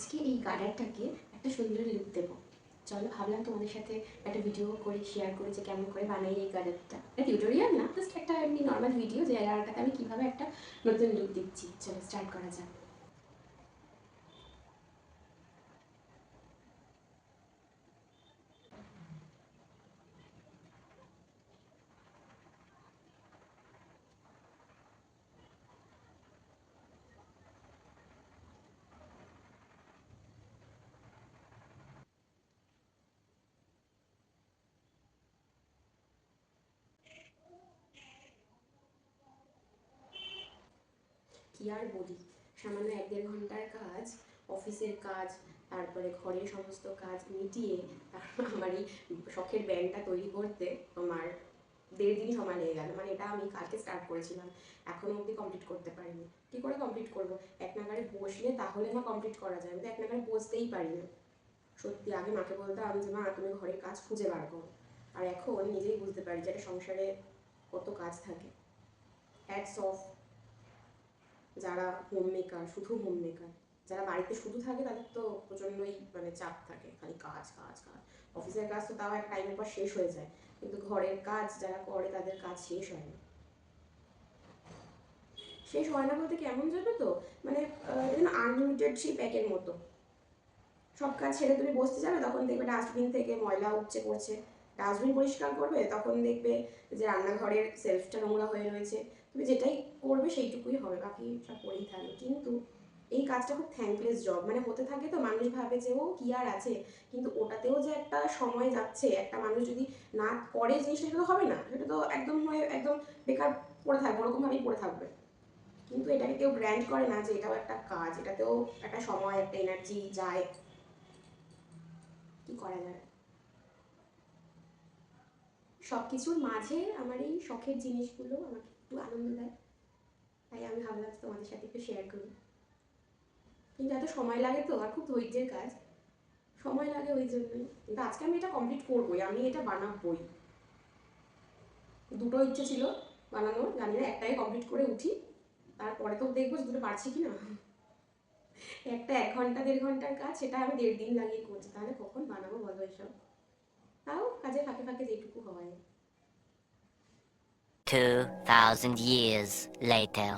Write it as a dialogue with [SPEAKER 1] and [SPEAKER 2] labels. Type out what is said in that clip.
[SPEAKER 1] আজকে এই গার্ডারটাকে একটা সুন্দর লুক দেবো। চলো ভাবলাম তোমাদের সাথে একটা ভিডিও করে শেয়ার করি যে কেমন করে বানাই এই গার্ডারটা। একটা টিউটোরিয়াল না, জাস্ট একটা এমনি নর্মাল ভিডিও যে গার্ডারটাতে আমি কীভাবে একটা নতুন লুক দিচ্ছি। চলো স্টার্ট করা যাক। কি আর বলি, সামান্য 1-1.5 ঘন্টার কাজ, অফিসের কাজ, তারপরে ঘরের সমস্ত কাজ মিটিয়ে আমার এই শখের ব্যান্ডটা তৈরি করতে আমার 1.5 দিনই সময় লেগে গেল। মানে এটা আমি কালকে স্টার্ট করেছিলাম, এখনো অবধি কমপ্লিট করতে পারিনি। কি করে কমপ্লিট করবো? এক নাগারে বসলে তাহলে না কমপ্লিট করা যায়, আমি তো এক নাগারে বসতেই পারি না। সত্যি আগে মাকে বলতাম যে মা তুমি ঘরের কাজ খুঁজে বার করো, আর এখন নিজেই বুঝতে পারি যে একটা সংসারে কত কাজ থাকে। হ্যাটস অফ যারা হোম মেকার, শুধু হোম মেকার, যারা বাড়িতে শুধু থাকে তাদের তো প্রচণ্ডই মানে চাপ থাকে, খালি কাজ কাজ কাজ। অফিসের কাজ তো তাও এক টাইমের পর শেষ হয়ে যায়, কিন্তু ঘরের কাজ যারা করে তাদের কাজ শেষ হয় না। শেষ হয় না বলতে কেমন যাবে তো, মানে যেন আনলিমিটেড সেই প্যাকের মতো। সব কাজ ছেড়ে তুমি বসতে যাবে, তখন দেখবে ডাস্টবিন থেকে ময়লা উপচে পড়ছে। ডাস্টবিন পরিষ্কার করবে, তখন দেখবে যে রান্নাঘরের সেলফটা নোংরা হয়ে রয়েছে। তুমি যেটাই করবে সেইটুকুই হবে, বাকি সব পড়েই থাকবে। কিন্তু এই কাজটা খুব থ্যাঙ্কলেস জব, মানে হতে থাকে তো মানুষ ভাবে যে ও কি আর আছে, কিন্তু ওটাতেও যে একটা সময় যাচ্ছে, একটা মানুষ যদি না করে জিনিসটা সেটা তো হবে না, সেটা তো একদম হয়ে একদম বেকার পড়ে থাকবে, ওরকমভাবেই পড়ে থাকবে। কিন্তু এটাকে কেউ গ্র্যান্ড করে না যে এটাও একটা কাজ, এটাতেও একটা সময় একটা এনার্জি যায়। কি করা যাবে? সব কিছুর মাঝে আমার এই শখের জিনিসগুলো আমাকে একটু আনন্দ দেয়, তাই আমি ভাবলাম তোমাদের সাথে একটু শেয়ার করি। কিন্তু এত সময় লাগে তো, আর খুব ধৈর্যের কাজ, সময় লাগে ওই জন্যই। কিন্তু আজকে আমি এটা কমপ্লিট করবোই, আমি এটা বানাবোই। দুটো ইচ্ছে ছিল বানানোর, জানি না একটাই কমপ্লিট করে উঠি, তারপরে তো দেখবো যে দুটো পারছি কি না। একটা 1 ঘন্টা 1.5 ঘন্টার কাজ, সেটা আমি 1.5 দিন লাগিয়ে করছি, তাহলে কখন বানাবো বলো এসব? তাও কাজের ফাঁকে ফাঁকে যেটুকু হয়।
[SPEAKER 2] 2,000 years later.